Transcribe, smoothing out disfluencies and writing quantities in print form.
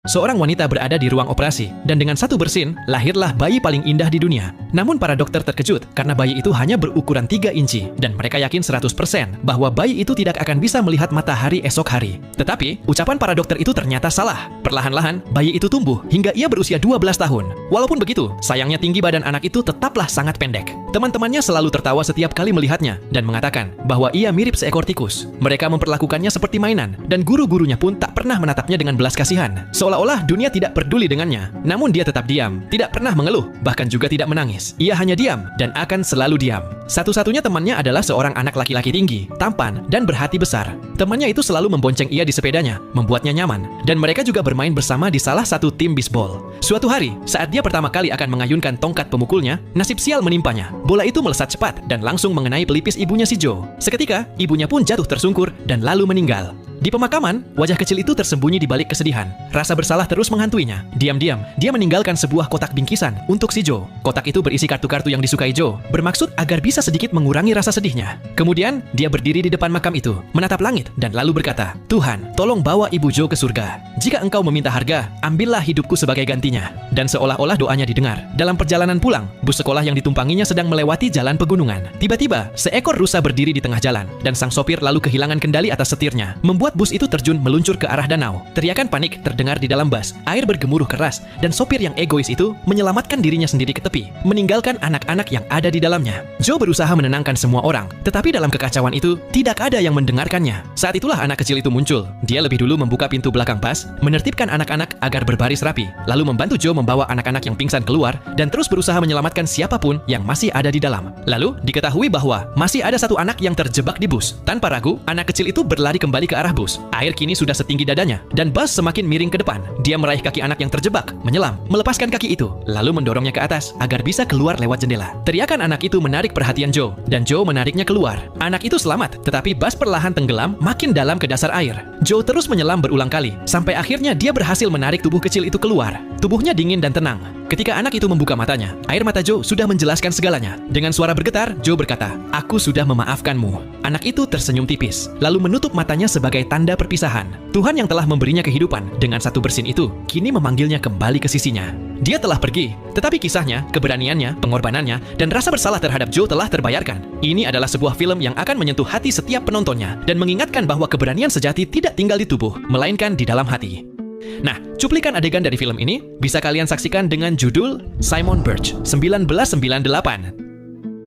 Seorang wanita berada di ruang operasi, dan dengan satu bersin, lahirlah bayi paling indah di dunia. Namun para dokter terkejut karena bayi itu hanya berukuran 3 inci, dan mereka yakin 100% bahwa bayi itu tidak akan bisa melihat matahari esok hari. Tetapi, ucapan para dokter itu ternyata salah. Perlahan-lahan, bayi itu tumbuh hingga ia berusia 12 tahun. Walaupun begitu, sayangnya tinggi badan anak itu tetaplah sangat pendek. Teman-temannya selalu tertawa setiap kali melihatnya, dan mengatakan bahwa ia mirip seekor tikus. Mereka memperlakukannya seperti mainan, dan guru-gurunya pun tak pernah menatapnya dengan belas kasihan. Seolah-olah dunia tidak peduli dengannya. Namun dia tetap diam, tidak pernah mengeluh, bahkan juga tidak menangis. Ia hanya diam, dan akan selalu diam. Satu-satunya temannya adalah seorang anak laki-laki tinggi, tampan, dan berhati besar. Temannya itu selalu membonceng ia di sepedanya, membuatnya nyaman, dan mereka juga bermain bersama di salah satu tim bisbol. Suatu hari, saat dia pertama kali akan mengayunkan tongkat pemukulnya, nasib sial menimpanya. Bola itu melesat cepat dan langsung mengenai pelipis ibunya si Joe. Seketika, ibunya pun jatuh tersungkur dan lalu meninggal. Di pemakaman, wajah kecil itu tersembunyi di balik kesedihan. Rasa bersalah terus menghantuinya. Diam-diam, dia meninggalkan sebuah kotak bingkisan untuk si Joe. Kotak itu berisi kartu-kartu yang disukai Joe, bermaksud agar bisa sedikit mengurangi rasa sedihnya. Kemudian, dia berdiri di depan makam itu, menatap langit, dan lalu berkata, "Tuhan, tolong bawa Ibu Joe ke surga. Jika engkau meminta harga, ambillah hidupku sebagai gantinya." Dan seolah-olah doanya didengar. Dalam perjalanan pulang, bus sekolah yang ditumpanginya sedang melewati jalan pegunungan. Tiba-tiba, seekor rusa berdiri di tengah jalan, dan sang sopir lalu kehilangan kendali atas setirnya, membuat bus itu terjun meluncur ke arah danau. Teriakan panik terdengar di dalam bus, air bergemuruh keras, dan sopir yang egois itu menyelamatkan dirinya sendiri ke tepi, meninggalkan anak-anak yang ada di dalamnya. Joe berusaha menenangkan semua orang, tetapi dalam kekacauan itu, tidak ada yang mendengarkannya. Saat itulah anak kecil itu muncul. Dia lebih dulu membuka pintu belakang bus, menertibkan anak-anak agar berbaris rapi, lalu membantu Joe membawa anak-anak yang pingsan keluar, dan terus berusaha menyelamatkan siapapun yang masih ada di dalam. Lalu, diketahui bahwa masih ada satu anak yang terjebak di bus. Tanpa ragu, anak kecil itu berlari kembali ke arah bus. Air kini sudah setinggi dadanya, dan bus semakin miring ke depan. Dia meraih kaki anak yang terjebak, menyelam, melepaskan kaki itu, lalu mendorongnya ke atas agar bisa keluar lewat jendela. Teriakan anak itu menarik perhatian Joe, dan Joe menariknya keluar. Anak itu selamat, tetapi bus perlahan tenggelam makin dalam ke dasar air. Joe terus menyelam berulang kali, sampai akhirnya dia berhasil menarik tubuh kecil itu keluar. Tubuhnya dingin dan tenang. Ketika anak itu membuka matanya, air mata Joe sudah menjelaskan segalanya. Dengan suara bergetar, Joe berkata, "Aku sudah memaafkanmu." Anak itu tersenyum tipis, lalu menutup matanya sebagai tanda perpisahan. Tuhan yang telah memberinya kehidupan dengan satu bersin itu, kini memanggilnya kembali ke sisinya. Dia telah pergi, tetapi kisahnya, keberaniannya, pengorbanannya, dan rasa bersalah terhadap Joe telah terbayarkan. Ini adalah sebuah film yang akan menyentuh hati setiap penontonnya, dan mengingatkan bahwa keberanian sejati tidak tinggal di tubuh, melainkan di dalam hati. Nah, cuplikan adegan dari film ini bisa kalian saksikan dengan judul Simon Birch 1998.